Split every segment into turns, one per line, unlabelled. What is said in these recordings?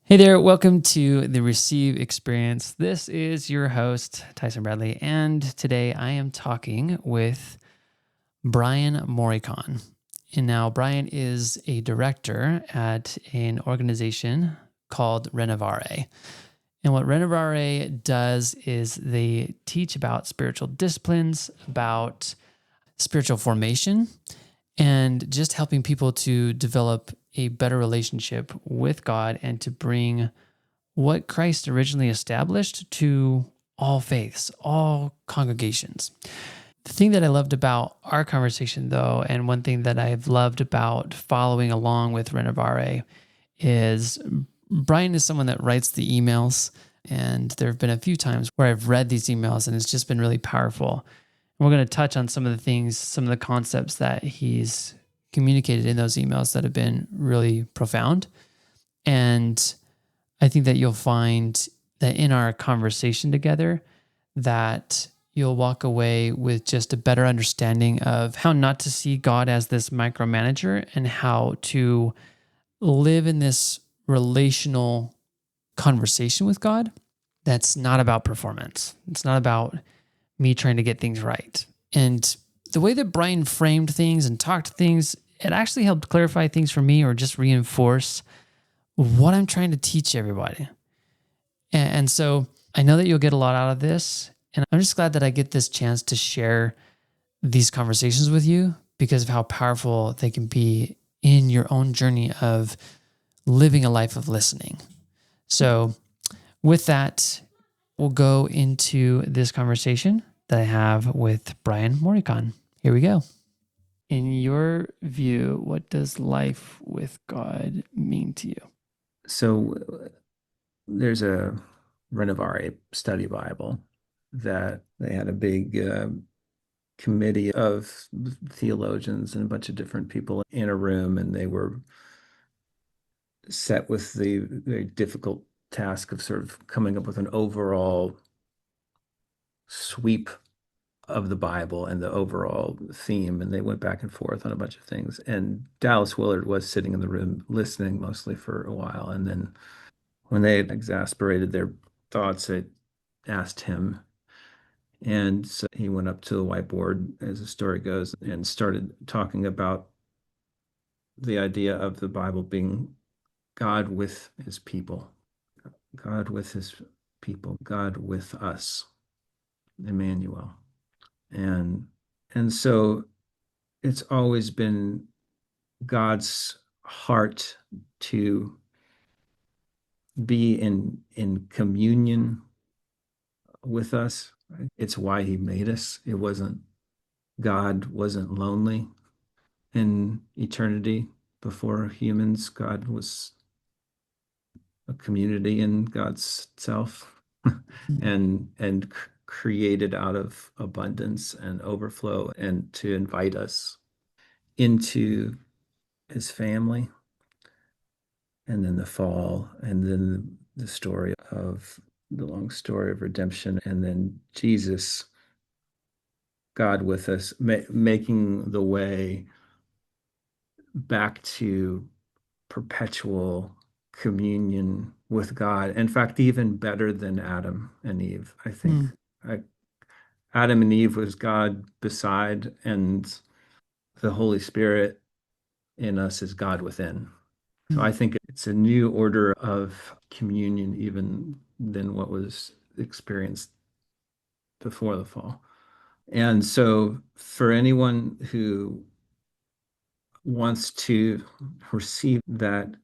Hey there, welcome to the Receive Experience. This is your host, Tyson Bradley, and today I am talking with Brian Morykon. And now, Brian is a director at an organization called Renovare. And what Renovare does is they teach about spiritual disciplines, about spiritual formation, and just helping people to develop a better relationship with God and to bring what Christ originally established to all faiths, all congregations. The thing that I loved about our conversation, though, and one thing that I've loved about following along with Renovare is Brian is someone that writes the emails. And there have been a few times where I've read these emails and it's just been really powerful. And we're going to touch on some of the things, some of the concepts that he's communicated in those emails that have been really profound. And I think that you'll find that in our conversation together, that you'll walk away with just a better understanding of how not to see God as this micromanager and how to live in this relational conversation with God that's not about performance. It's not about me trying to get things right. And the way that Brian framed things and talked things, it actually helped clarify things for me or just reinforce what I'm trying to teach everybody. And so I know that you'll get a lot out of this. And I'm just glad that I get this chance to share these conversations with you because of how powerful they can be in your own journey of living a life of listening. So with that, we'll go into this conversation that I have with Brian Morykon. Here we go. In your view, what does life with God mean to you?
So there's a Renovare study Bible that they had a big committee of theologians and a bunch of different people in a room, and they were set with the very difficult task of sort of coming up with an overall sweep of the Bible and the overall theme. And they went back and forth on a bunch of things. And Dallas Willard was sitting in the room listening mostly for a while. And then when they had exasperated their thoughts, they asked him. And so he went up to the whiteboard, as the story goes, and started talking about the idea of the Bible being God with his people, God with his people, God with us, Emmanuel. And and so it's always been God's heart to be in communion with us. It's why he made us. God wasn't lonely in eternity before humans. God was a community in God's self and created out of abundance and overflow and to invite us into his family. And then the fall, and then the story of the long story of redemption, and then Jesus, God with us, making the way back to perpetual communion with God. In fact, even better than Adam and Eve, I think.
Mm.
I, Adam and Eve was God beside, and the Holy Spirit in us is God within. So I
Mm.
think it's a new order of communion, even than what was experienced before the fall. And so for anyone who wants to receive that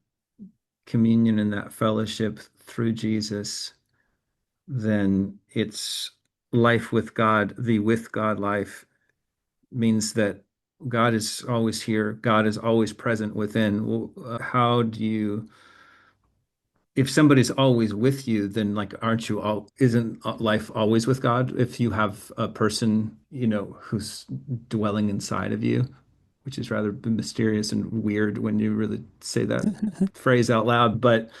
communion and that fellowship through Jesus, then it's life with God. The with God life means that God is always here, God is always present within. Well, how do you, if somebody's always with you, then like, aren't you all, isn't life always with God if you have a person, who's dwelling inside of you, which is rather mysterious and weird when you really say that phrase out loud. But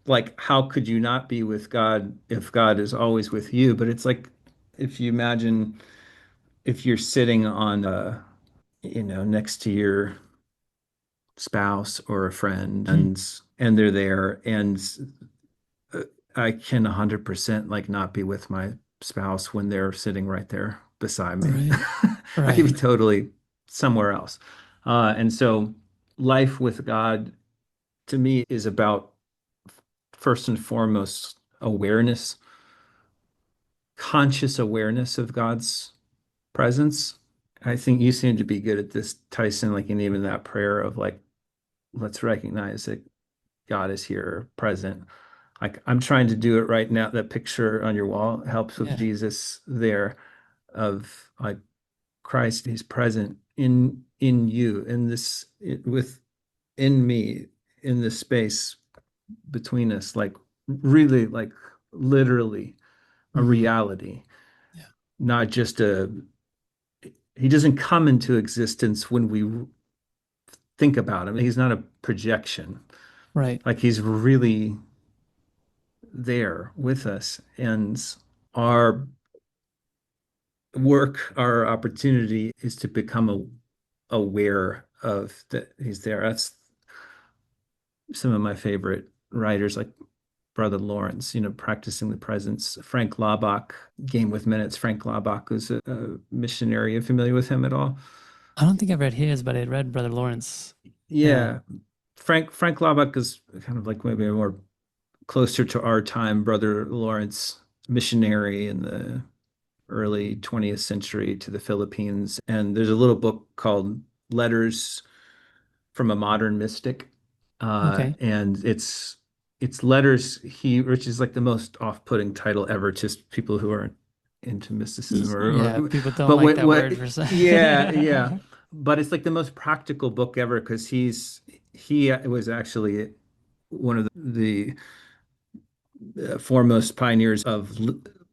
like, how could you not be with God if God is always with you? But it's like, if you imagine if you're sitting on next to your spouse or a friend, and they're there, and I can 100% like not be with my spouse when they're sitting right there beside me.
Right.
I could be
Right.
totally somewhere else. And so life with God to me is about first and foremost awareness, conscious awareness of God's presence. I think you seem to be good at this, Tyson, like in even that prayer of like, let's recognize that God is here present. Like I'm trying to do it right now. That picture on your wall helps with
Yeah.
Jesus there of like Christ, he's present in you, in this within me, in this space between us, like really like literally a
Mm.
reality,
Yeah.
not just a he doesn't come into existence when we think about him. He's not a projection.
Right.
Like he's really there with us. And our work, our opportunity is to become aware of that he's there. That's some of my favorite writers, like Brother Lawrence, practicing the presence. Frank Laubach, Game with Minutes. Frank Laubach was a missionary. Are you familiar with him at all?
I don't think I've read his, but I read Brother Lawrence. Yeah.
Yeah. Frank Laubach is kind of like maybe a more closer to our time, Brother Lawrence, missionary in the early 20th century to the Philippines. And there's a little book called Letters from a Modern Mystic.
Okay.
And it's letters which is like the most off-putting title ever to people who aren't into mysticism
Yeah.
or
People don't
but
like that
what
word for some.
yeah. But it's like the most practical book ever because he was actually one of the foremost pioneers of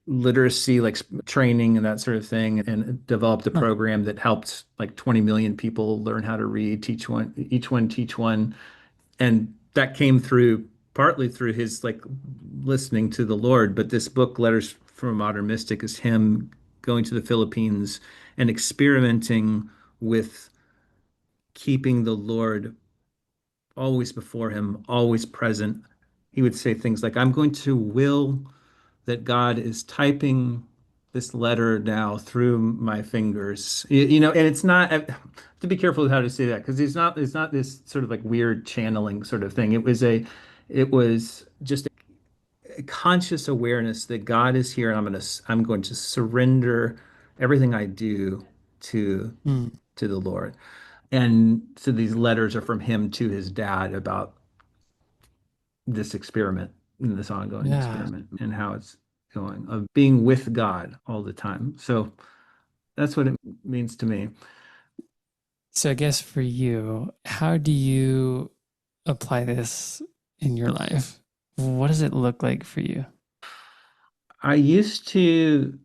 literacy, like training and that sort of thing, and developed a
Huh.
program that helped like 20 million people learn how to read, each one teach one. And that came through partly through his like listening to the Lord. But this book, Letters from a Modern Mystic, is him going to the Philippines and experimenting with keeping the Lord always before him, always present. He would say things like, I'm going to will that God is typing this letter now through my fingers. And it's not to be careful with how to say that because it's not this sort of like weird channeling sort of thing. It was just a conscious awareness that God is here and I'm going to surrender everything I do to
Mm.
to the Lord. And so these letters are from him to his dad about this experiment, this ongoing
Yeah.
experiment, and how it's going of being with God all the time. So that's what it means to me.
So I guess for you, how do you apply this in your life? What does it look like for you?
I used to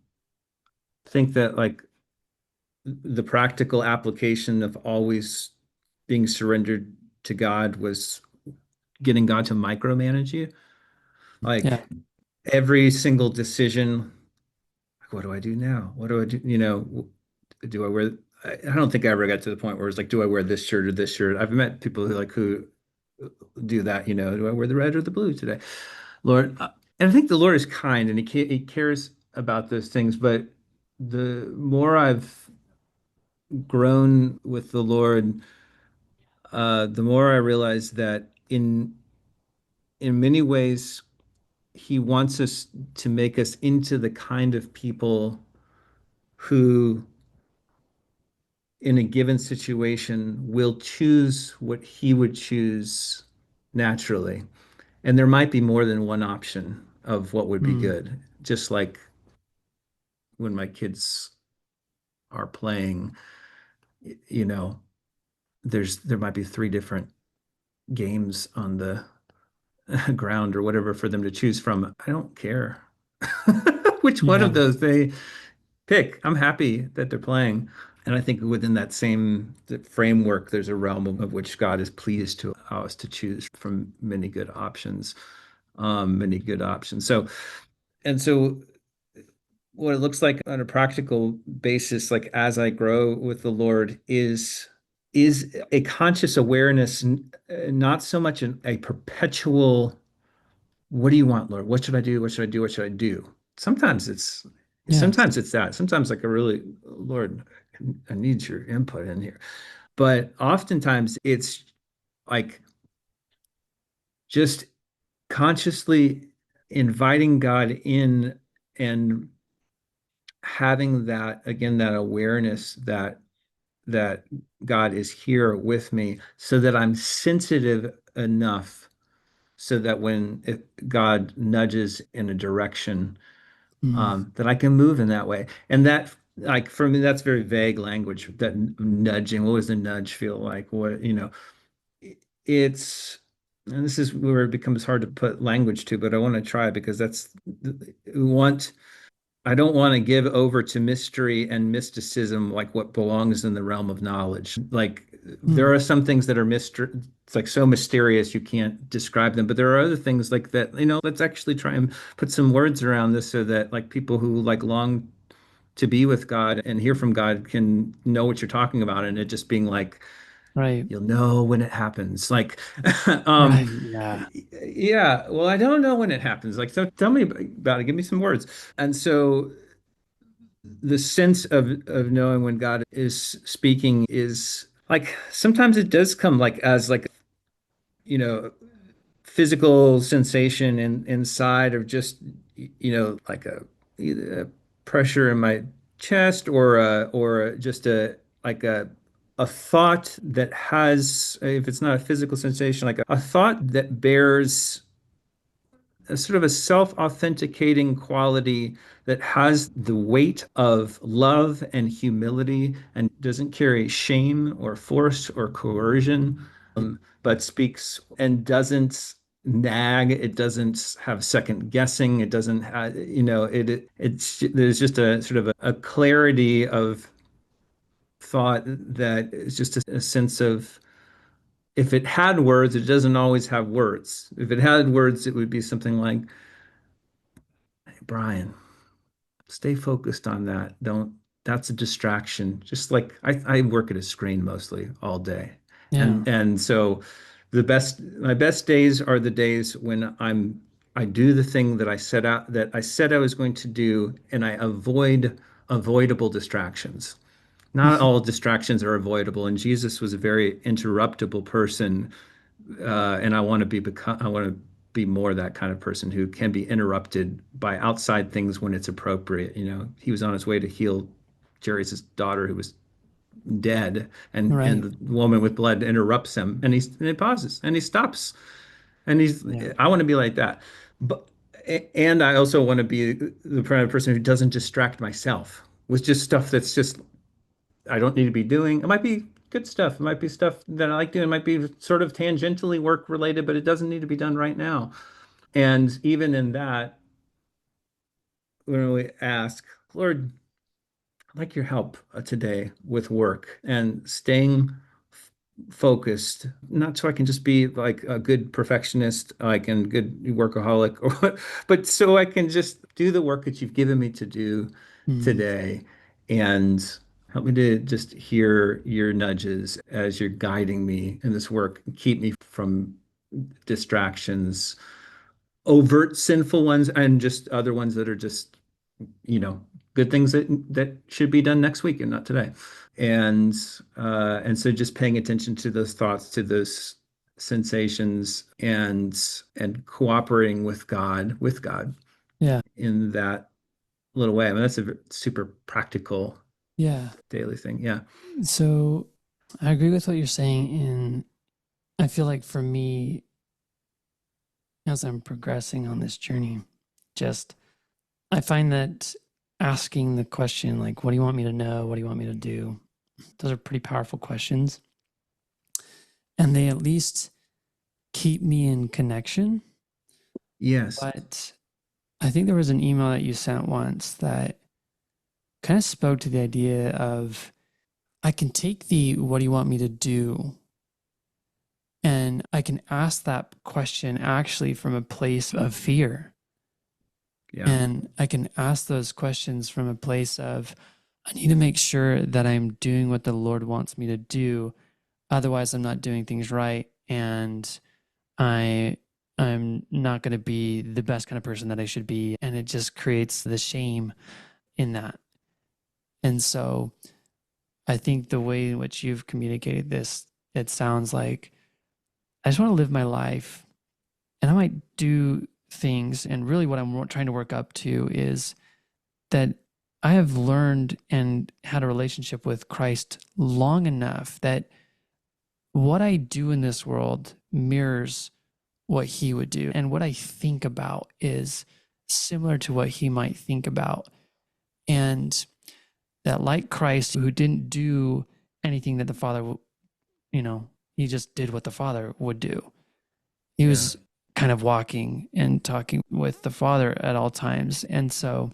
think that like the practical application of always being surrendered to God was getting God to micromanage you.
Yeah.
Like every single decision, what do I do now? What do I do? Do I wear? I don't think I ever got to the point where it's like, do I wear this shirt or this shirt? I've met people who do that. Do I wear the red or the blue today, Lord? And I think the Lord is kind and he cares about those things. But the more I've grown with the Lord, the more I realize that in many ways He wants us to make us into the kind of people who in a given situation will choose what he would choose naturally. And there might be more than one option of what would be
Mm.
good. Just like when my kids are playing, you know, there might be three different games on the ground or whatever for them to choose from. I don't care which one of
Yeah.
those they pick. I'm happy that they're playing. And I think within that same framework, there's a realm of which God is pleased to allow us to choose from many good options. So what it looks like on a practical basis, like as I grow with the Lord, is a conscious awareness, not so much a perpetual what do you want, Lord? What should I do? What should I do? What should I do? Sometimes it's
Yes.
sometimes it's that. Sometimes like a really, Lord, I need your input in here. But oftentimes it's like just consciously inviting God in and having that again, that awareness that God is here with me so that I'm sensitive enough so that when if God nudges in a direction,
Mm.
that I can move in that way. And that, like, for me, that's very vague language. That nudging, what does the nudge feel like? What, it's, and this is where it becomes hard to put language to, but I want to try because we want, I don't want to give over to mystery and mysticism like what belongs in the realm of knowledge. Like there
Mm.
are some things that are mystery, it's like so mysterious you can't describe them, but there are other things like that, let's actually try and put some words around this so that like people who like long to be with God and hear from God can know what you're talking about and it just being like
Right.
you'll know when it happens. Like um
Right. Yeah.
yeah, well, I don't know when it happens. Like so tell me about it. Give me some words. And so the sense of knowing when God is speaking is like sometimes it does come like as like you know physical sensation inside of just like a either a pressure in my chest or just a like a thought that has if it's not a physical sensation like a thought that bears a sort of a self-authenticating quality that has the weight of love and humility and doesn't carry shame or force or coercion, but speaks and doesn't nag. It doesn't have second guessing. It doesn't have, it's there's just a sort of a clarity of thought that is just a sense of if it had words, it doesn't always have words. If it had words, it would be something like, hey, Brian, stay focused on that. Don't, that's a distraction. Just like I work at a screen mostly all day.
Yeah.
And so my best days are the days when I do the thing that I said I was going to do, and I avoid avoidable distractions. Not all distractions are avoidable, and Jesus was a very interruptible person, and I want to be more that kind of person who can be interrupted by outside things when it's appropriate. He was on his way to heal Jerry's daughter who was dead, and
Right.
the woman with blood interrupts him, and he pauses and he stops, and
Yeah.
I want to be like that, but and I also want to be the kind of person who doesn't distract myself with just stuff that's just I don't need to be doing. It might be good stuff. It might be stuff that I like doing. It might be sort of tangentially work related, but it doesn't need to be done right now. And even in that, when we ask, Lord, I'd like your help today with work and staying focused, not so I can just be like a good perfectionist, like and good workaholic, or but so I can just do the work that you've given me to do
Mm.
today and help me to just hear your nudges as you're guiding me in this work. Keep me from distractions, overt sinful ones, and just other ones that are just, good things that should be done next week and not today. And and so just paying attention to those thoughts, to those sensations, and cooperating with God
Yeah.
in that little way. I mean, that's a super practical
Yeah.
daily thing. Yeah.
So I agree with what you're saying. And I feel like for me, as I'm progressing on this journey, just I find that asking the question, like, what do you want me to know? What do you want me to do? Those are pretty powerful questions. And they at least keep me in connection.
Yes.
But I think there was an email that you sent once that kind of spoke to the idea of I can take the what do you want me to do? And I can ask that question actually from a place of fear.
Yeah.
And I can ask those questions from a place of, I need to make sure that I'm doing what the Lord wants me to do. Otherwise, I'm not doing things right. And I I'm not going to be the best kind of person that I should be. And it just creates the shame in that. And so I think the way in which you've communicated this, it sounds like I just want to live my life and I might do things. And really, what I'm trying to work up to is that I have learned and had a relationship with Christ long enough that what I do in this world mirrors what he would do. And what I think about is similar to what he might think about. And that, like Christ, who didn't do anything that the Father, he just did what the Father would do. He
Yeah.
was kind of walking and talking with the Father at all times. And so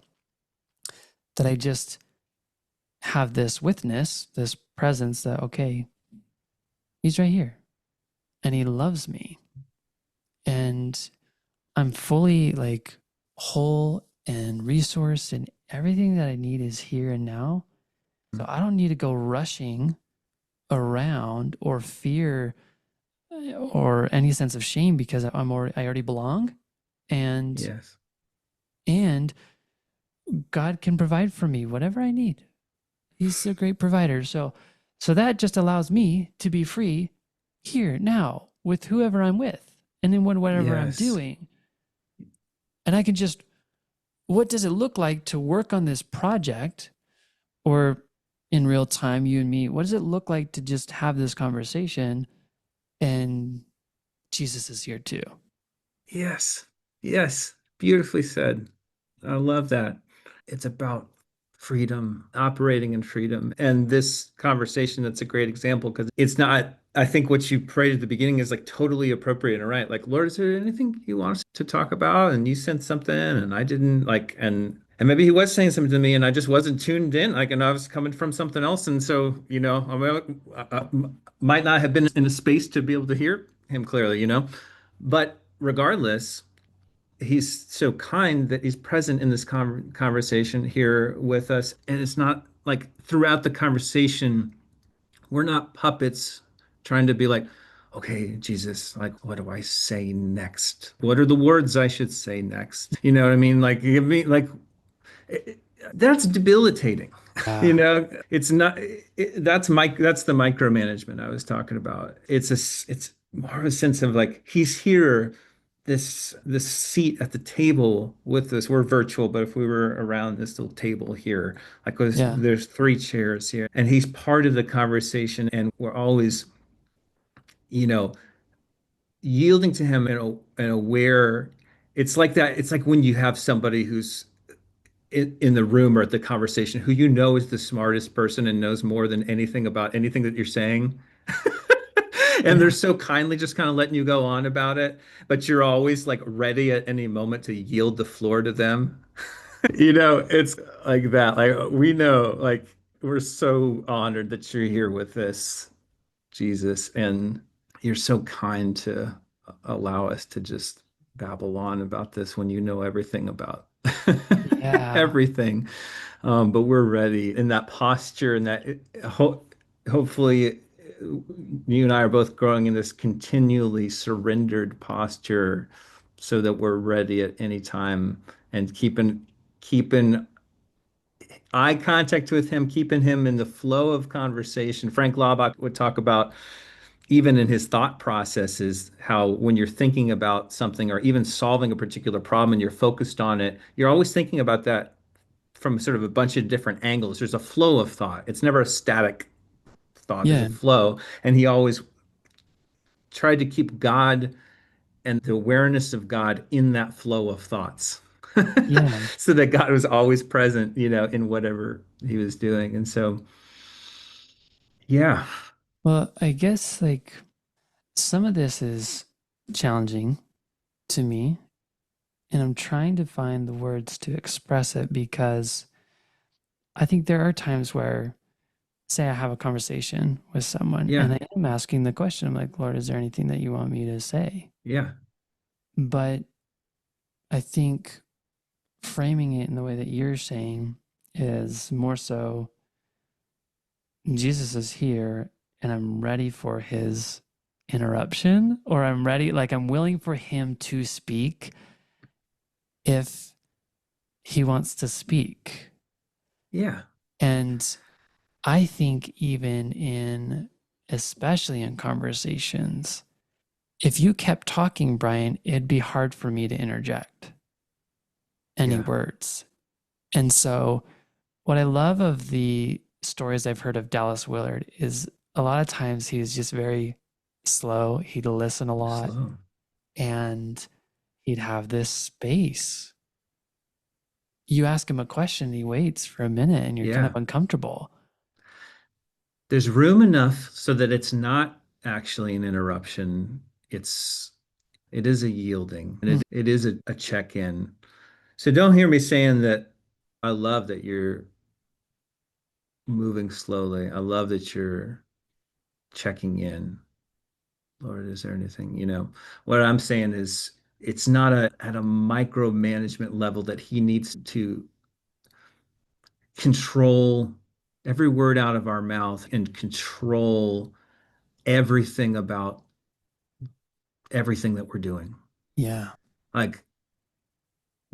that I just have this witness, this presence that, okay, he's right here and he loves me. And I'm fully like whole and resourced, and everything that I need is here and now. So I don't need to go rushing around or fear or any sense of shame because I already belong. And
Yes.
and God can provide for me whatever I need. He's a great provider. So that just allows me to be free here now with whoever I'm with and in whatever I'm
Yes.
doing. And I can just, what does it look like to work on this project, or in real time, you and me, what does it look like to just have this conversation and Jesus is here too?
Yes. Yes. Beautifully said. I love that. It's about freedom, operating in freedom. And this conversation, that's a great example because it's not, I think what you prayed at the beginning is like totally appropriate and right. Like, Lord, is there anything you want us to talk about? And you sent something and I didn't like, and maybe he was saying something to me and I just wasn't tuned in, like, and I was coming from something else. And so, I might not have been in a space to be able to hear him clearly. But regardless, he's so kind that he's present in this conversation here with us. And it's not like throughout the conversation, we're not puppets trying to be like, okay, Jesus, like, what do I say next? What are the words I should say next? You know what I mean? Like, give me, like, it, that's debilitating.
Yeah.
It's not, that's the micromanagement I was talking about. It's more of a sense of like, he's here, this seat at the table with us. We're virtual, but if we were around this little table here, like
Yeah.
there's three chairs here, and he's part of the conversation, and we're always, you know, yielding to him and aware. It's like that. It's like when you have somebody who's in the room or at the conversation who is the smartest person and knows more than anything about anything that you're saying. And they're
Yeah.
so kindly just kind of letting you go on about it, but you're always like ready at any moment to yield the floor to them. It's like that. Like we know, like we're so honored that you're here with us, Jesus, and you're so kind to allow us to just babble on about this when you know everything about
Yeah.
everything. But we're ready in that posture and that hopefully you and I are both growing in this continually surrendered posture so that we're ready at any time and keeping eye contact with him, keeping him in the flow of conversation. Frank Laubach would talk about even in his thought processes, how when you're thinking about something or even solving a particular problem and you're focused on it, you're always thinking about that from sort of a bunch of different angles. There's a flow of thought. It's never a static thought. There's a
Yeah.
flow. And he always tried to keep God and the awareness of God in that flow of thoughts.
Yeah.
So that God was always present, in whatever he was doing. And so, yeah.
Well, I guess like some of this is challenging to me, and I'm trying to find the words to express it because I think there are times where, say, I have a conversation with someone and
Yeah.
I am asking the question, I'm like, Lord, is there anything that you want me to say?
Yeah.
But I think framing it in the way that you're saying is more so Jesus is here and I'm ready for his interruption, or I'm ready, like I'm willing for him to speak if he wants to speak.
Yeah.
And I think even in, especially in conversations, if you kept talking, Brian, it'd be hard for me to interject any
Yeah.
words. And so, what I love of the stories I've heard of Dallas Willard is a lot of times he's just very slow. He'd listen a lot
Slow.
and he'd have this space. You ask him a question, he waits for a minute and you're kind of
Yeah.
uncomfortable.
There's room enough so that it's not actually an interruption. It's it is a yielding and
Mm,
it is a check-in. So don't hear me saying that I love that you're moving slowly. I love that you're checking in. Lord, is there anything, what I'm saying is it's not at a micromanagement level that he needs to control every word out of our mouth and control everything about everything that we're doing.
yeah.
Like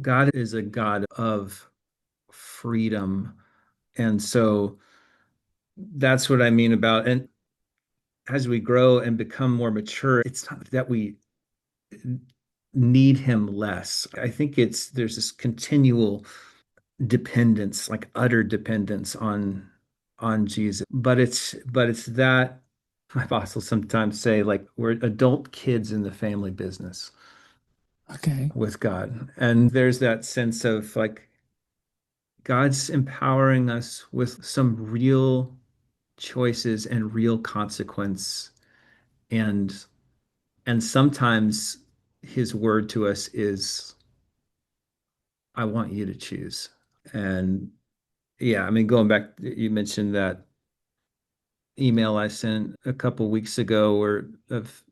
God is a God of freedom. And so that's what I mean about, and as we grow and become more mature, it's not that we need him less. I think there's this continual dependence, like utter dependence on Jesus. But it's that my boss will sometimes say, like, we're adult kids in the family business
Okay.
with God. And there's that sense of like God's empowering us with some real choices and real consequence. And and sometimes his word to us is, I want you to choose. And yeah, I mean, going back, you mentioned that email I sent a couple weeks ago where of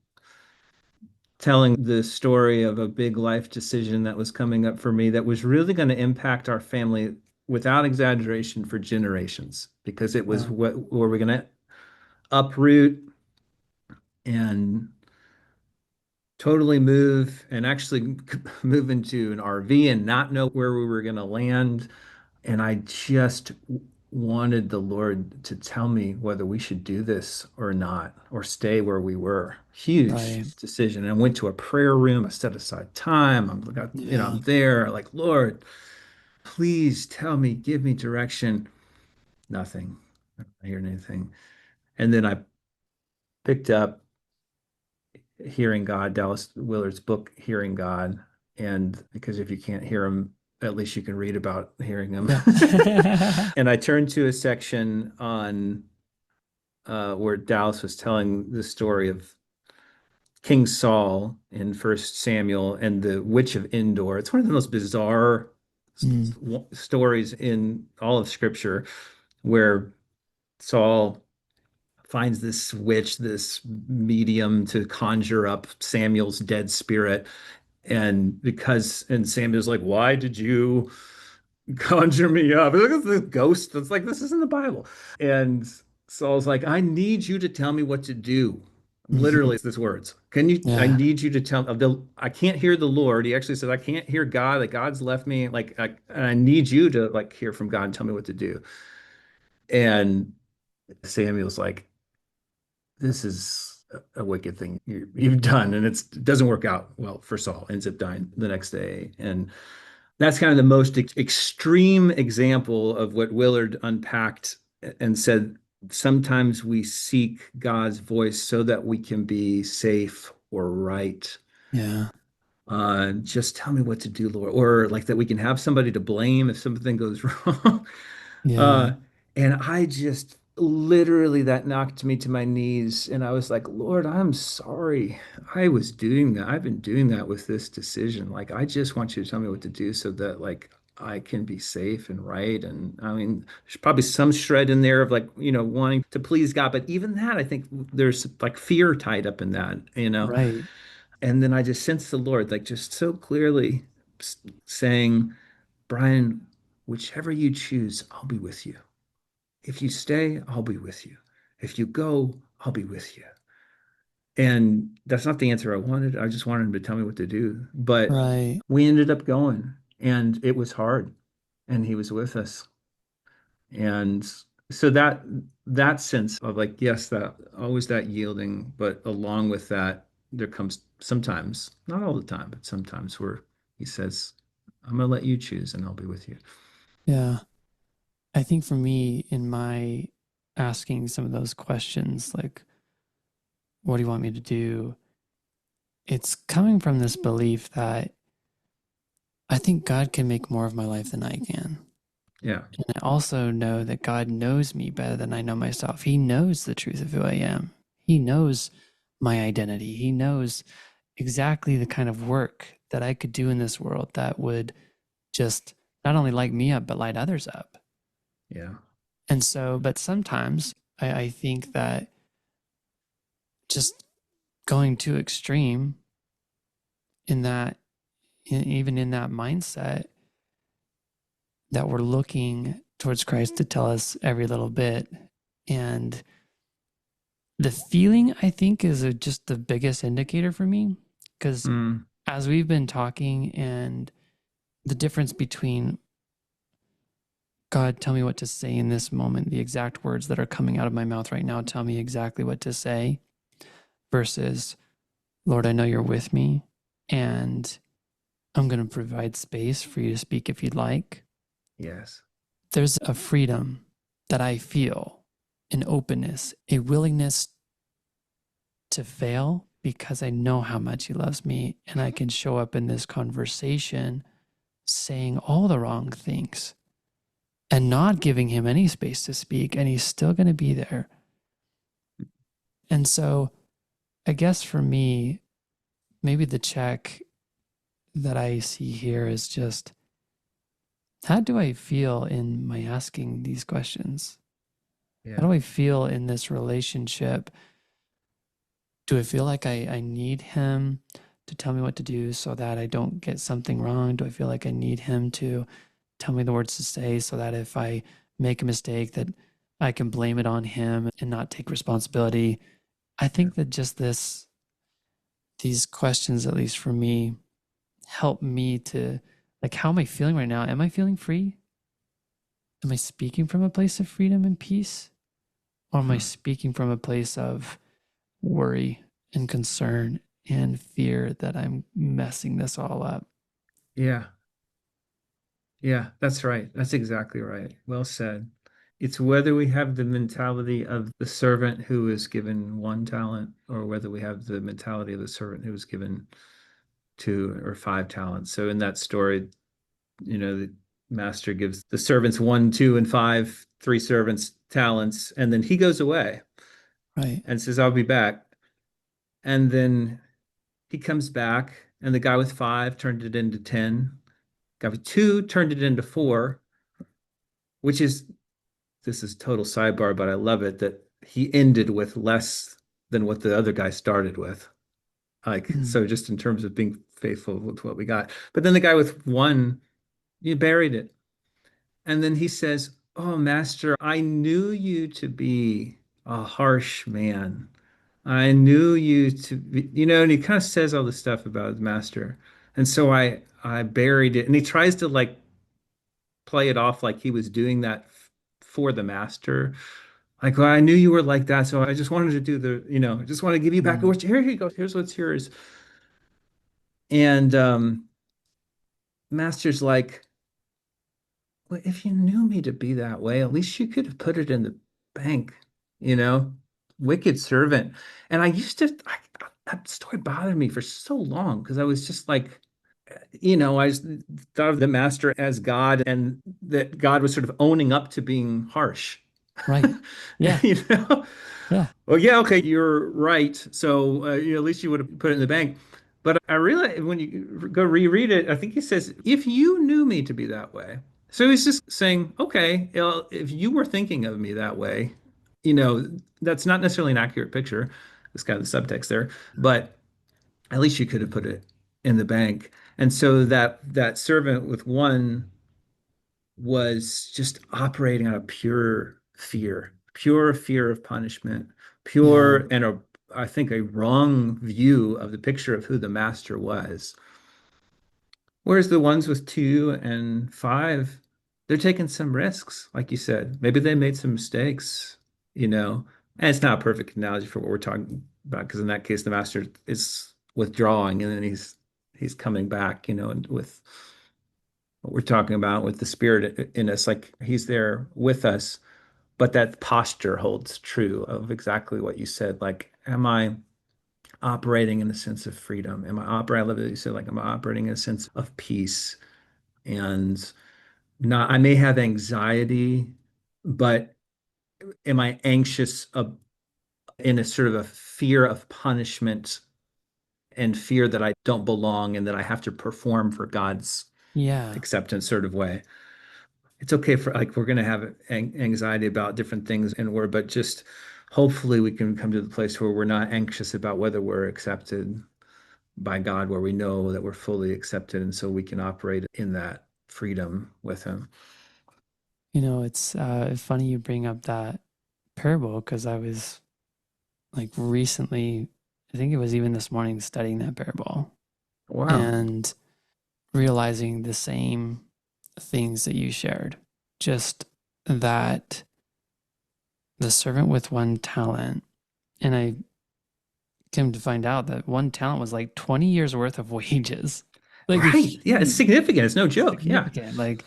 telling the story of a big life decision that was coming up for me that was really going to impact our family without exaggeration for generations, because it was
Wow.
what were we going to uproot and totally move and actually move into an RV and not know where we were going to land. And I just wanted the Lord to tell me whether we should do this or not, or stay where we were. Huge
Right.
decision. And I went to a prayer room. I set aside time.
Yeah.
I'm there, like, Lord, please tell me, give me direction. Nothing. I don't hear anything. And then I picked up Hearing God, Dallas Willard's book, Hearing God. And because if you can't hear him, at least you can read about hearing him.
Yeah.
And I turned to a section on where Dallas was telling the story of King Saul in First Samuel and the witch of Endor. It's one of the most bizarre
Mm,
stories in all of Scripture, where Saul finds this witch, this medium to conjure up Samuel's dead spirit. And Samuel's like, why did you conjure me up? Look at the ghost. That's like, this isn't the Bible. And Saul's like, I need you to tell me what to do.
mhm.
Literally, it's this words. I
Yeah.
need you to I can't hear the Lord. He actually says, I can't hear God. Like God's left me. And I need you to like hear from God and tell me what to do. And Samuel's like, this is a wicked thing you've done. And it doesn't work out well for Saul, ends up dying the next day. And that's kind of the most extreme example of what Willard unpacked and said, sometimes we seek God's voice so that we can be safe or right.
Yeah.
Just tell me what to do, Lord. Or like that we can have somebody to blame if something goes wrong.
Yeah.
Uh, and I just literally, that knocked me to my knees. And I was like, Lord, I'm sorry. I was doing that. I've been doing that with this decision. Like, I just want you to tell me what to do so that, like, I can be safe and right. And I mean, there's probably some shred in there of like, wanting to please God. But even that, I think there's like fear tied up in that.
Right.
And then I just sensed the Lord, like, just so clearly saying, Brian, whichever you choose, I'll be with you. If you stay, I'll be with you. If you go, I'll be with you. And that's not the answer I wanted. I just wanted him to tell me what to do. But
Right.
we ended up going, and it was hard, and he was with us. And so that sense of like, yes, that always that yielding, but along with that, there comes sometimes, not all the time, but sometimes where he says, I'm gonna let you choose and I'll be with you.
Yeah. I think for me, in my asking some of those questions, like, what do you want me to do? It's coming from this belief that I think God can make more of my life than I can.
Yeah,
And I also know that God knows me better than I know myself. He knows the truth of who I am. He knows my identity. He knows exactly the kind of work that I could do in this world that would just not only light me up, but light others up.
yeah,
And so, but sometimes I think that just going too extreme in that, even in that mindset, that we're looking towards Christ to tell us every little bit. And the feeling, I think, is just the biggest indicator for me. Because
mm,
as we've been talking, and the difference between God, tell me what to say in this moment, the exact words that are coming out of my mouth right now, tell me exactly what to say, versus, Lord, I know you're with me, and I'm going to provide space for you to speak if you'd like.
yes,
There's a freedom that I feel, an openness, a willingness to fail because I know how much he loves me, and I can show up in this conversation saying all the wrong things and not giving him any space to speak, and he's still going to be there. And so I guess for me, maybe the check that I see here is just, how do I feel in my asking these questions? How
yeah,
do I feel in this relationship? Do I feel like I need him to tell me what to do so that I don't get something wrong? Do I feel like I need him to tell me the words to say so that if I make a mistake that I can blame it on him and not take responsibility? I
yeah,
think that just these questions, at least for me, help me to, like, how am I feeling right now? Am I feeling free? Am I speaking from a place of freedom and peace? Or am I
huh,
speaking from a place of worry and concern and fear that I'm messing this all up?
yeah, yeah, that's right. That's exactly right. Well said. It's whether we have the mentality of the servant who is given one talent, or whether we have the mentality of the servant who was given two or five talents. So in that story, the master gives the servants one, two, and five, three servants talents, and then he goes away
Right.
and says, I'll be back. And then he comes back, and the guy with five turned it into 10. Guy with two turned it into four, which is this is total sidebar, but I love it that he ended with less than what the other guy started with. Like,
Mm.
so just in terms of being faithful with what we got. But then the guy with one, you buried it. And then he says, Oh, master, I knew you to be a harsh man. I knew you to be, and he kind of says all this stuff about his master. And so I buried it. And he tries to like play it off like he was doing that for the master. Like, well, I knew you were like that, so I just wanted to do I just want to give you back.
Mm.
Here you go. Here's what's yours. And master's like, well, if you knew me to be that way, at least you could have put it in the bank, you know? Wicked servant. And that story bothered me for so long because I was just like, I just thought of the master as God and that God was sort of owning up to being harsh.
Right. Yeah.
You know?
Yeah.
Well, yeah, okay, you're right. So at least you would have put it in the bank. But I realize when you go reread it, I think he says, if you knew me to be that way. So he's just saying, okay, if you were thinking of me that way, you know, that's not necessarily an accurate picture. It's kind of the subtext there, but at least you could have put it in the bank. And so that servant with one was just operating out of pure fear of punishment,
Yeah.
pure and I think, a wrong view of the picture of who the master was. Whereas the ones with 2 and 5, they're taking some risks, like you said. Maybe they made some mistakes, you know. And it's not a perfect analogy for what we're talking about, because in that case, the master is withdrawing and then he's coming back, and with what we're talking about with the spirit in us, like he's there with us. But that posture holds true of exactly what you said. Like, am I operating in a sense of freedom? Am I operating, I love that you said, like, am I operating in a sense of peace? And not, I may have anxiety, but am I anxious in a sort of a fear of punishment and fear that I don't belong and that I have to perform for God's
Yeah.
acceptance sort of way? It's okay for, like, we're going to have anxiety about different things and but just hopefully we can come to the place where we're not anxious about whether we're accepted by God, where we know that we're fully accepted. And so we can operate in that freedom with Him.
It's funny you bring up that parable because I was like recently, I think it was even this morning, studying that parable
Wow.
and realizing the same things that you shared. Just that the servant with 1 talent, and I came to find out that 1 talent was like 20 years worth of wages. Like a
Right. Yeah, it's
huge,
significant. It's no joke. Yeah.
significant. Like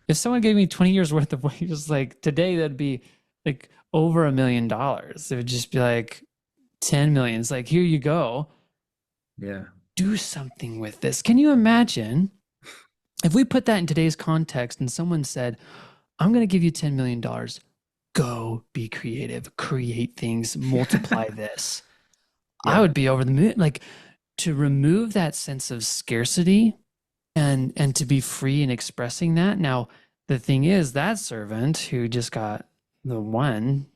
if someone gave me 20 years worth of wages, like today, that'd be like over $1 million. It would just be like 10 million. It's like, here you go.
Yeah.
Do something with this. Can you imagine if we put that in today's context and someone said, I'm going to give you $10 million, go be creative, create things, multiply this. I
Yeah.
would be over the moon. Like to remove that sense of scarcity and to be free in expressing that. Now, the thing is, that servant who just got the one,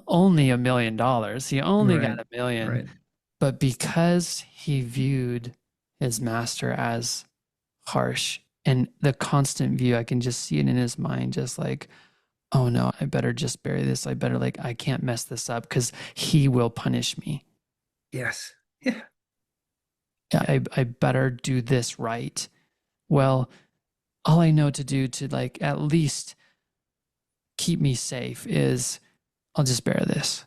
only $1 million, he only got
Right.
1 million,
Right.
but because he viewed his master as harsh and the constant view, I can just see it in his mind, just like, oh no, I better just bury this. I better, like, I can't mess this up because he will punish me.
Yes. Yeah.
I better do this right. Well, all I know to do to like at least keep me safe is I'll just bury this.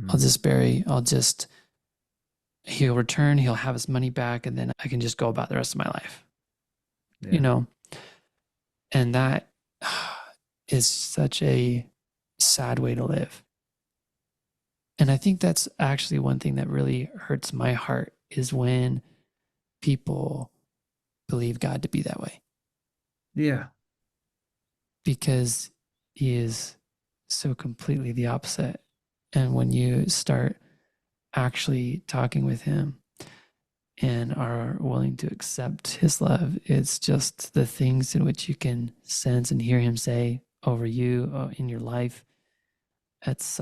I'll
Mm.
just bury, he'll return, he'll have his money back, and then I can just go about the rest of my life, you
Yeah.
know? And that is such a sad way to live. And I think that's actually one thing that really hurts my heart is when people believe God to be that way
Yeah.
because he is so completely the opposite. And when you start actually talking with him and are willing to accept his love, it's just the things in which you can sense and hear him say over you in your life. It's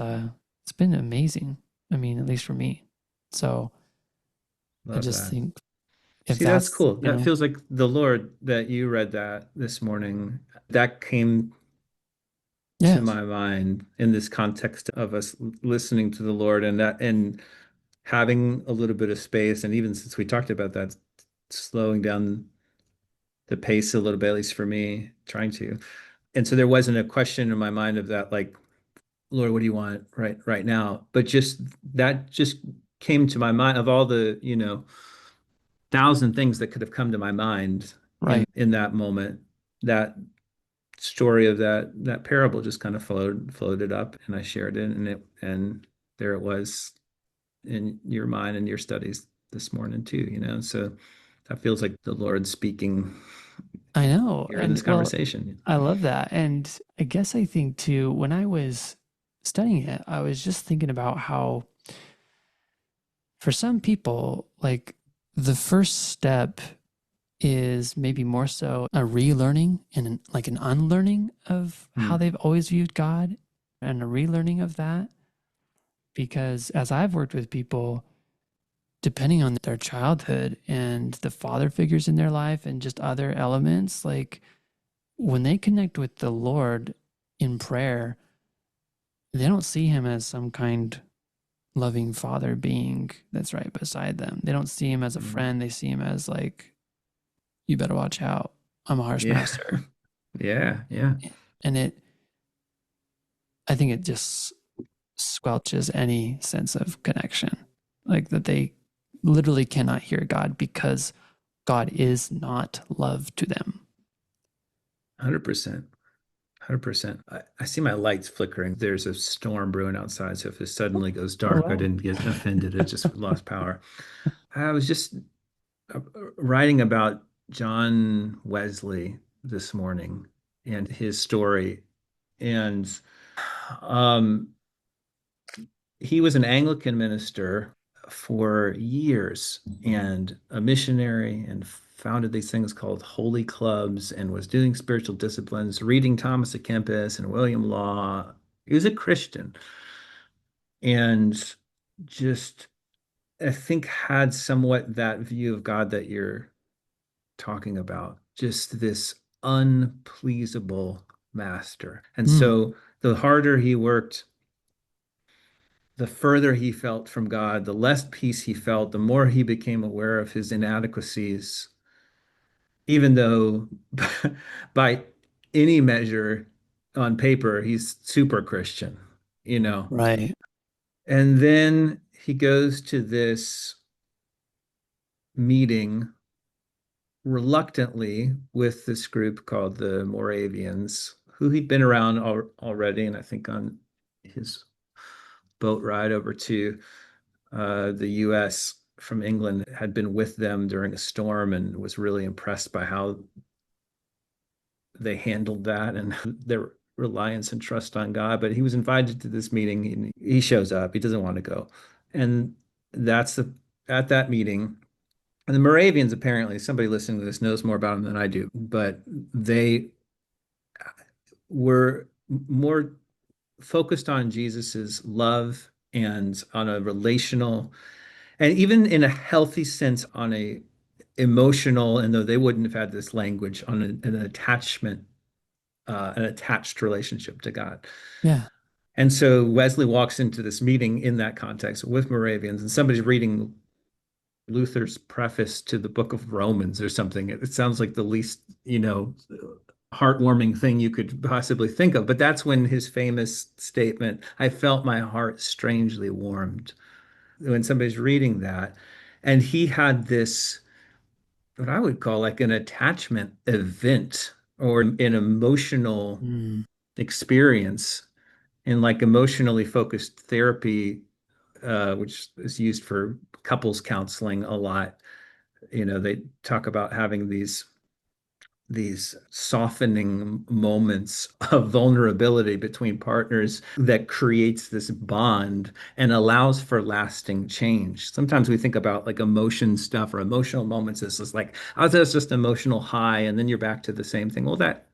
been amazing. I mean, at least for me. So I
Love
just
that.
think if
See, that's
that's,
cool. That feels like the Lord that you read that this morning. That came to
yes,
my mind in this context of us listening to the Lord, and having a little bit of space. And even since we talked about that, slowing down the pace a little bit, at least for me, trying to. And so there wasn't a question in my mind of that, like, Lord, what do you want right now? But just that just came to my mind of all the, 1,000 things that could have come to my mind
right.
in that moment. That story of that parable just kind of floated up, and I shared it, and there it was in your mind and your studies this morning too. So that feels like the Lord speaking
I know.
here in
And
this
well,
conversation.
I love that. And I guess I think too, when I was studying it, I was just thinking about how for some people, like the first step is maybe more so a relearning and like an unlearning of how
Hmm.
they've always viewed God and a relearning of that. Because as I've worked with people, depending on their childhood and the father figures in their life and just other elements, like when they connect with the Lord in prayer, they don't see him as some kind loving father being that's right beside them. They don't see him as a
Mm.
friend. They see him as like, you better watch out. I'm a harsh
Yeah.
master.
Yeah. Yeah.
And I think it just squelches any sense of connection. Like that they literally cannot hear God because God is not love to them.
100%. 100%. I see my lights flickering. There's a storm brewing outside. So if it suddenly goes
Oh,
dark, I
wow.
didn't get offended. It just lost power. I was just writing about John Wesley this morning and his story. And um, he was an Anglican minister for years and a missionary and founded these things called holy clubs and was doing spiritual disciplines, reading Thomas à Kempis and William Law. He was a Christian and just, I think, had somewhat that view of God that you're talking about, just this unpleasable master. And
Mm,
so the harder he worked, the further he felt from God, the less peace he felt, the more he became aware of his inadequacies, even though by any measure on paper, he's super Christian, you know.
right.
And then he goes to this meeting reluctantly with this group called the Moravians, who he'd been around already, and I think on his boat ride over to the U.S. from England had been with them during a storm and was really impressed by how they handled that and their reliance and trust on God. But he was invited to this meeting and he shows up. He doesn't want to go. And that's the at that meeting. And the Moravians, apparently, somebody listening to this knows more about them than I do, but they were more focused on Jesus's love and on a relational and even in a healthy sense on a emotional, and though they wouldn't have had this language on an attachment, an attached relationship to God.
Yeah.
And so Wesley walks into this meeting in that context with Moravians, and somebody's reading Luther's preface to the book of Romans or something. It sounds like the least, heartwarming thing you could possibly think of. But that's when his famous statement, I felt my heart strangely warmed, when somebody's reading that. And he had this, what I would call like an attachment event or an emotional
Mm,
experience in like emotionally focused therapy, which is used for couples counseling a lot. They talk about having these softening moments of vulnerability between partners that creates this bond and allows for lasting change. Sometimes we think about like emotion stuff or emotional moments as just like, oh, that's just emotional high, and then you're back to the same thing. Well, that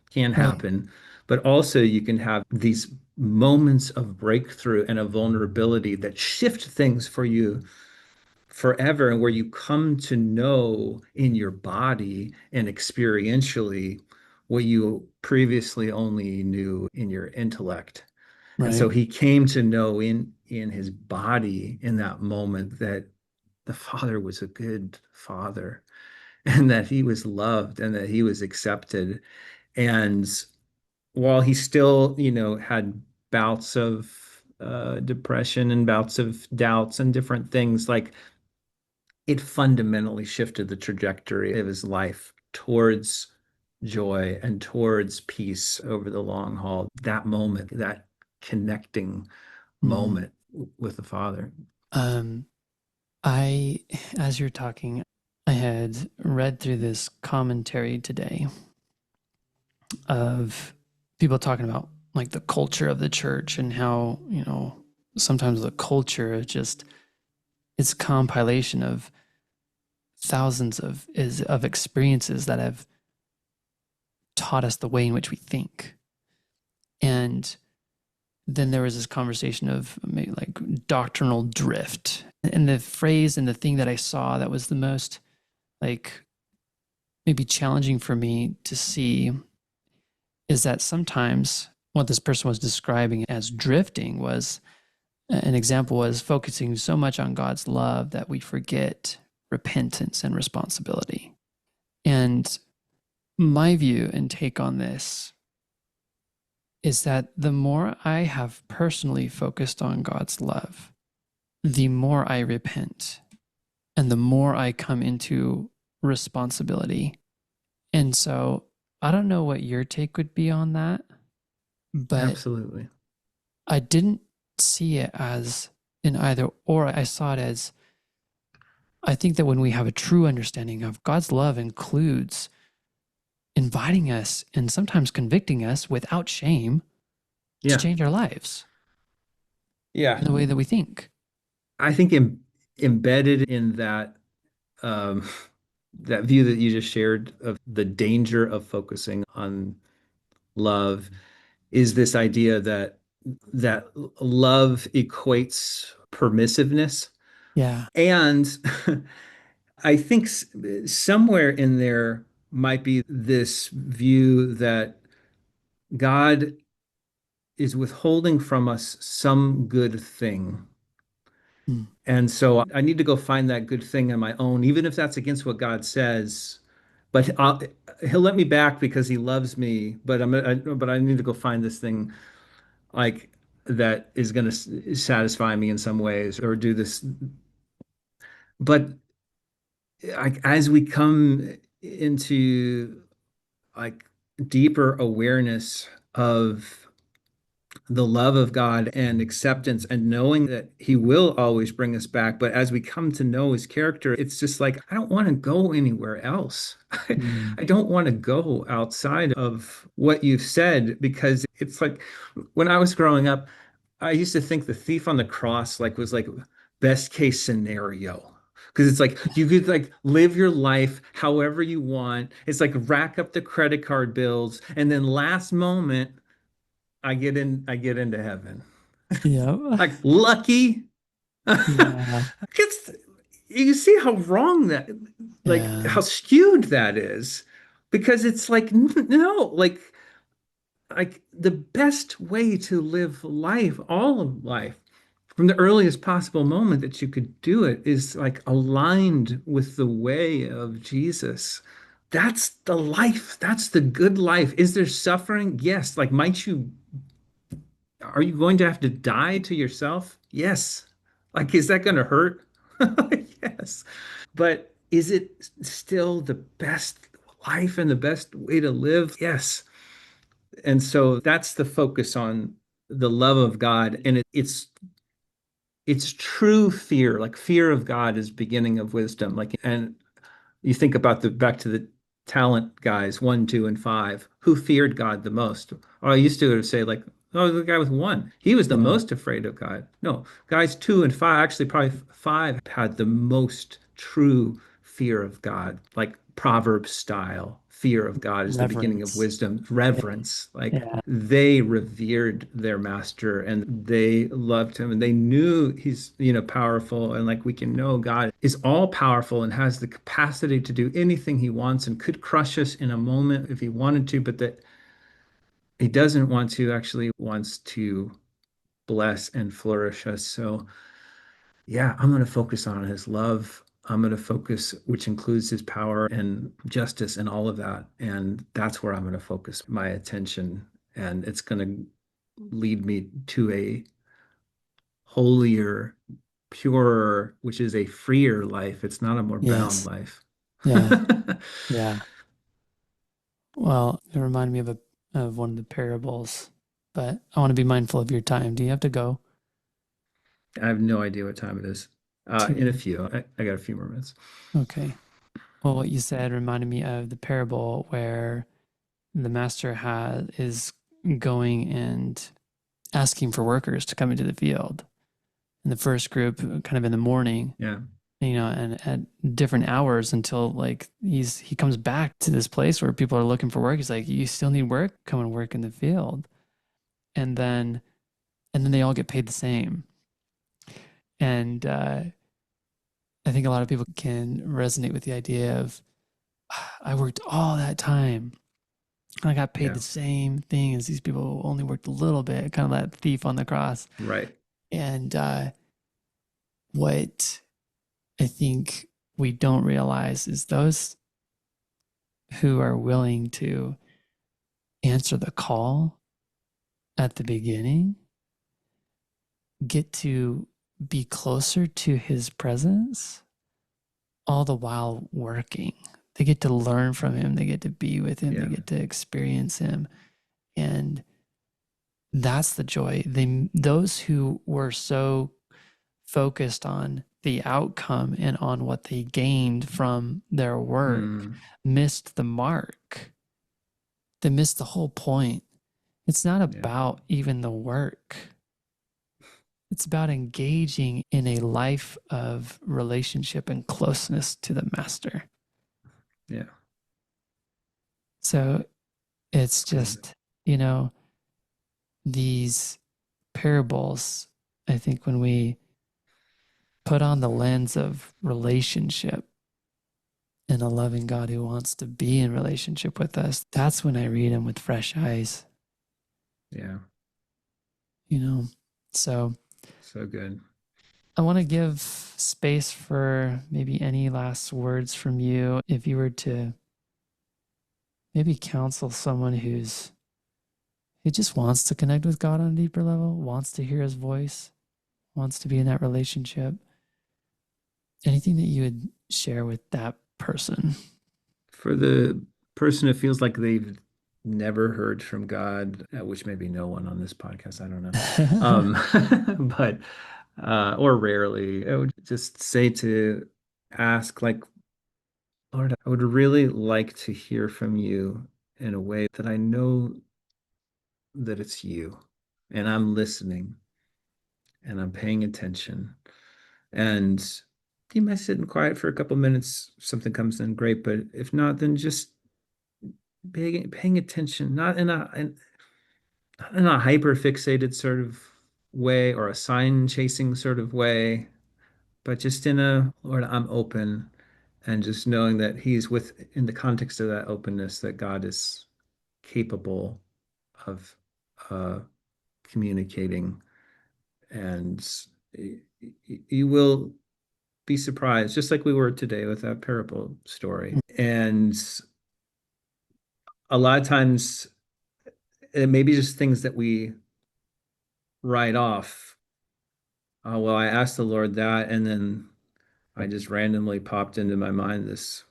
can
right.
happen, but also you can have these moments of breakthrough and a vulnerability that shift things for you forever, and where you come to know in your body and experientially what you previously only knew in your intellect. And
Right.
so he came to know in his body in that moment that the Father was a good Father and that he was loved and that he was accepted. And while he still, had bouts of depression and bouts of doubts and different things, like it fundamentally shifted the trajectory of his life towards joy and towards peace over the long haul. That moment, that connecting
Mm.
moment with the Father.
Um, I, as you're talking, I had read through this commentary today of people talking about like the culture of the church and how, sometimes the culture is just it's compilation of thousands of experiences that have taught us the way in which we think. And then there was this conversation of maybe like doctrinal drift. And the phrase and the thing that I saw that was the most like maybe challenging for me to see is that sometimes what this person was describing as drifting was an example was focusing so much on God's love that we forget repentance and responsibility. And my view and take on this is that the more I have personally focused on God's love, the more I repent and the more I come into responsibility. And so I don't know what your take would be on that, but
Absolutely.
I didn't see it as an either or. I saw it as I think that when we have a true understanding of God's love includes inviting us and sometimes convicting us without shame to
Yeah.
change our lives
Yeah.
in the way that we think.
I think embedded in that um, that view that you just shared of the danger of focusing on love is this idea that love equates permissiveness.
Yeah.
And I think somewhere in there might be this view that God is withholding from us some good thing.
Mm.
And so I need to go find that good thing on my own, even if that's against what God says. But he'll let me back because he loves me. But I need to go find this thing like that is going to satisfy me in some ways or do this. But as we come into like deeper awareness of the love of God and acceptance and knowing that he will always bring us back. But as we come to know his character, it's just like, I don't want to go anywhere else.
Mm.
I don't want to go outside of what you've said because it's like when I was growing up, I used to think the thief on the cross like was like best case scenario. Because it's like you could like live your life however you want. It's like rack up the credit card bills, and then last moment I get into heaven.
Yeah.
Like lucky.
Yeah.
It's, you see how wrong that, like
Yeah.
how skewed that is, because it's like no, like the best way to live life, all of life, from the earliest possible moment that you could do it is like aligned with the way of Jesus. That's the life. That's the good life. Is there suffering? Yes. Like, might you are you going to have to die to yourself? Yes. Like, is that going to hurt? Yes. But is it still the best life and the best way to live? Yes. And so that's the focus on the love of God. And it's true fear, like fear of God is beginning of wisdom. Like, and you think about the back to the talent guys, one, two, and five, who feared God the most? Or I used to say like, oh, the guy with one, he was the
Yeah.
most afraid of God. No, guys two and five, actually probably five had the most true fear of God, like Proverbs style. Fear of God is the beginning of
Reverence.
wisdom,
Yeah.
reverence. Like
Yeah.
they revered their master and they loved him and they knew he's, powerful. And like we can know God is all powerful and has the capacity to do anything he wants and could crush us in a moment if he wanted to, but that he doesn't want to, actually wants to bless and flourish us. So yeah, I'm going to focus on his love. I'm going to focus, which includes his power and justice and all of that. And that's where I'm going to focus my attention. And it's going to lead me to a holier, purer, which is a freer life. It's not a more bound
Yes.
life.
Yeah. Yeah. Well, it reminded me of one of the parables, but I want to be mindful of your time. Do you have to go
I have no idea what time it is. In a
to?
few, I got a few more minutes.
Okay. Well, what you said reminded me of the parable where the master is going and asking for workers to come into the field. And the first group, kind of in the morning,
Yeah.
and at different hours until like he comes back to this place where people are looking for work. He's like, "You still need work? Come and work in the field." And then they all get paid the same. And I think a lot of people can resonate with the idea of, "Ah, I worked all that time I got paid
Yeah.
the same thing as these people who only worked a little bit, kind of that thief on the cross.
Right.
And what I think we don't realize is those who are willing to answer the call at the beginning get to be closer to his presence all the while working. They get to learn from him, they get to be with him, they
Yeah.
get to experience him. And that's the joy. Those who were so focused on the outcome and on what they gained from their work
Mm,
missed the mark. They missed the whole point. It's not
yeah.
about even the work. It's about engaging in a life of relationship and closeness to the master.
Yeah.
So it's
It's good.
just, you know, these parables, I think when we put on the lens of relationship and a loving God who wants to be in relationship with us, that's when I read them with fresh eyes,
Yeah.
you know. So
So good.
I want to give space for maybe any last words from you. If you were to maybe counsel someone who just wants to connect with God on a deeper level, wants to hear his voice, wants to be in that relationship, anything that you would share with that person?
For the person who feels like they've never heard from God, which may be no one on this podcast, I don't know. But or rarely, I would just say to ask, like, Lord, I would really like to hear from you in a way that I know that it's you, and I'm listening and I'm paying attention. And you might sit in quiet for a couple minutes, something comes in, great. But if not, then just paying attention, not in a hyper fixated sort of way or a sign chasing sort of way, but just in a, Lord, I'm open, and just knowing that He's in the context of that openness, that God is capable of uh, communicating. And you will be surprised, just like we were today with that parable story. And a lot of times, it may be just things that we write off. Well, I asked the Lord that, and then I just randomly popped into my mind this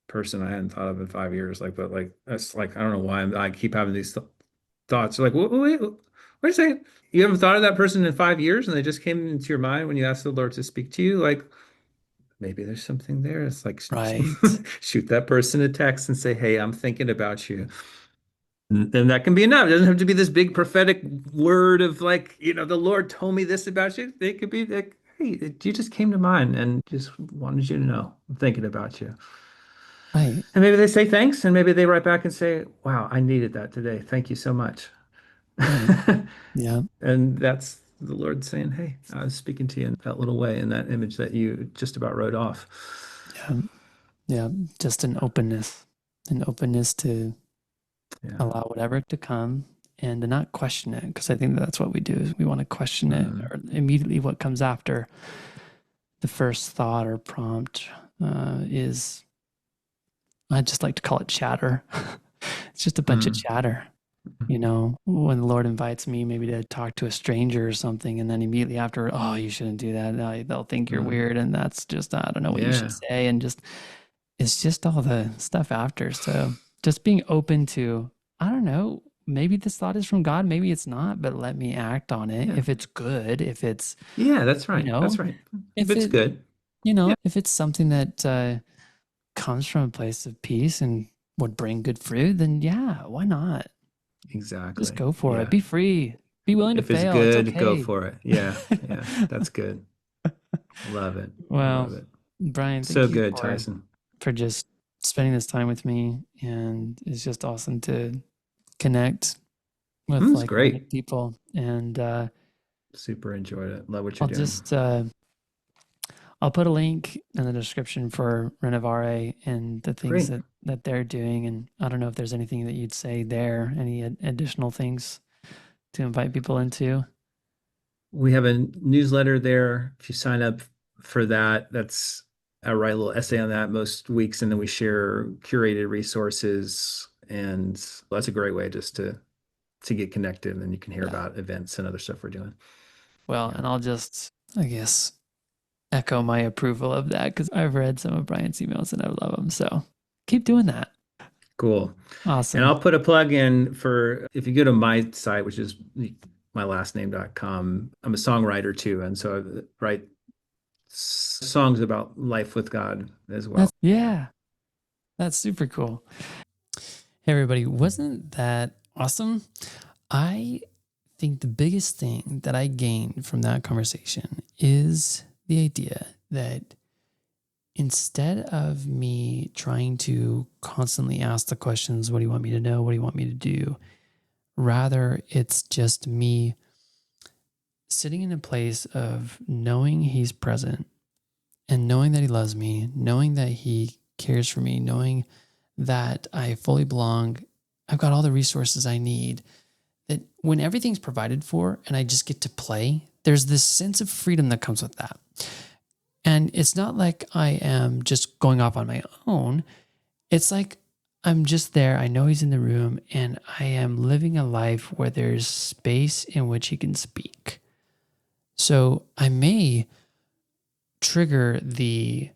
person I hadn't thought of in 5 years. Like, but like that's like I don't know why I keep having these thoughts. Like, wait a second, you haven't thought of that person in 5 years, and they just came into your mind when you asked the Lord to speak to you. Like, maybe there's something there. It's like
Right.
shoot that person a text and say, "Hey, I'm thinking about you." And that can be enough. It doesn't have to be this big prophetic word of like, the Lord told me this about you. It could be like, hey, you just came to mind and just wanted you to know I'm thinking about you.
Right.
And maybe they say thanks, and maybe they write back and say, wow, I needed that today. Thank you so much.
Right. Yeah.
And that's the Lord saying, hey, I was speaking to you in that little way, in that image that you just about wrote off.
Yeah. Yeah. Just an openness to
Yeah.
allow whatever to come and to not question it. Because I think that's what we do is we want to question it
Mm,
or immediately what comes after the first thought or prompt is I just like to call it chatter. It's just a bunch of
mm,
chatter. You know, when the Lord invites me maybe to talk to a stranger or something, and then immediately after, oh, you shouldn't do that. They'll think you're
mm.
weird, and that's just I don't know what you should
Yeah,
say, and just it's just all the stuff after. So just being open to, I don't know, maybe this thought is from God, maybe it's not, but let me act on it.
yeah,
If it's good, if it's,
yeah, that's
you
right. That's
know,
right. If
if
it's
it,
good. Yeah,
if it's something that comes from a place of peace and would bring good fruit, then yeah, why not? Just
exactly.
go for it.
Yeah.
Be free. Be willing to
If it's
fail. It's
good, go
okay.
for it. Yeah, yeah, that's good. Love it.
Well,
Love it.
Brian,
So
thank you
good,
for
Tyson.
just spending this time with me, and it's just awesome to connect with
It's great.
like-minded people. And
Super enjoyed it. Love what you're
I'll
doing.
just I'll put a link in the description for Renovare and the things
Great.
that that they're doing. And I don't know if there's anything that you'd say there, any additional things to invite people into.
We have a newsletter there. If you sign up for that, I write a little essay on that most weeks, and then we share curated resources, and that's a great way just to get connected, and then you can hear about events and other stuff we're doing.
Well, and I'll just, I guess, echo my approval of that because I've read some of Brian's emails and I love them. So keep doing that.
Cool.
Awesome.
And I'll put a plug in for if you go to my site, which is mylastname.com. I'm a songwriter too, and so I write songs about life with God as well.
That's super cool. Hey everybody, wasn't that awesome? I think the biggest thing that I gained from that conversation is the idea that instead of me trying to constantly ask the questions, what do you want me to know? What do you want me to do? Rather, it's just me sitting in a place of knowing he's present and knowing that he loves me, knowing that he cares for me, knowing that I fully belong. I've got all the resources I need. That when everything's provided for and I just get to play, there's this sense of freedom that comes with that. And it's not like I am just going off on my own. It's like I'm just there. I know he's in the room and I am living a life where there's space in which he can speak. So I may trigger the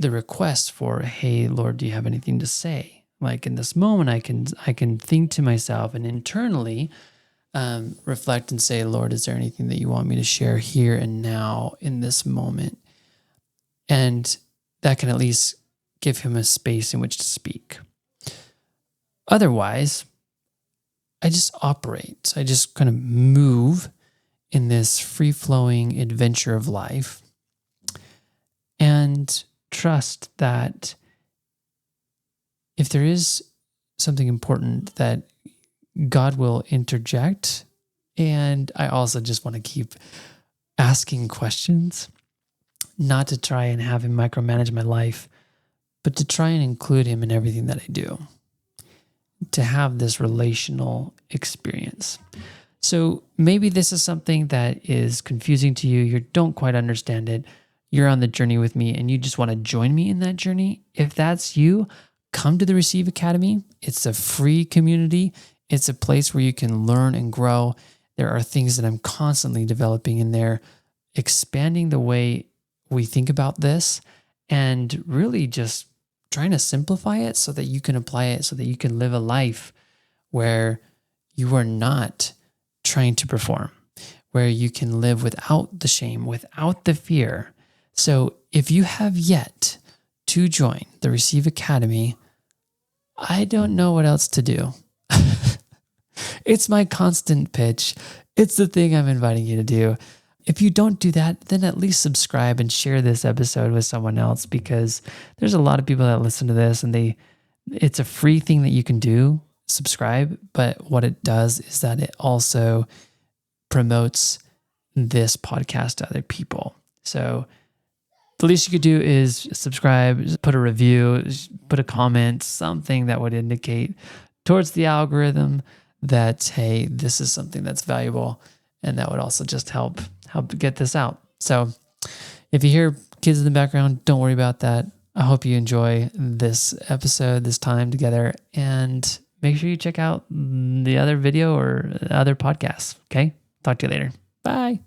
request for, hey, Lord, do you have anything to say? Like in this moment, I can think to myself and internally reflect and say, Lord, is there anything that you want me to share here and now in this moment? And that can at least give him a space in which to speak. Otherwise, I just operate. I just kind of move in this free-flowing adventure of life and trust that if there is something important, that God will interject. And I also just want to keep asking questions, not to try and have him micromanage my life, but to try and include him in everything that I do, to have this relational experience. So maybe this is something that is confusing to you. You don't quite understand it. You're on the journey with me and you just want to join me in that journey. If that's you, come to the Receive Academy. It's a free community. It's a place where you can learn and grow. There are things that I'm constantly developing in there, expanding the way we think about this and really just trying to simplify it so that you can apply it, so that you can live a life where you are not trying to perform, where you can live without the shame, without the fear. So if you have yet to join the Receive Academy, I don't know what else to do. It's my constant pitch. It's the thing I'm inviting you to do. If you don't do that, then at least subscribe and share this episode with someone else, because there's a lot of people that listen to this and it's a free thing that you can do, subscribe. But what it does is that it also promotes this podcast to other people. So the least you could do is subscribe, put a review, put a comment, something that would indicate towards the algorithm that, hey, this is something that's valuable. And that would also just help get this out. So if you hear kids in the background, don't worry about that. I hope you enjoy this episode, this time together, and make sure you check out the other video or other podcasts. Okay? Talk to you later. Bye.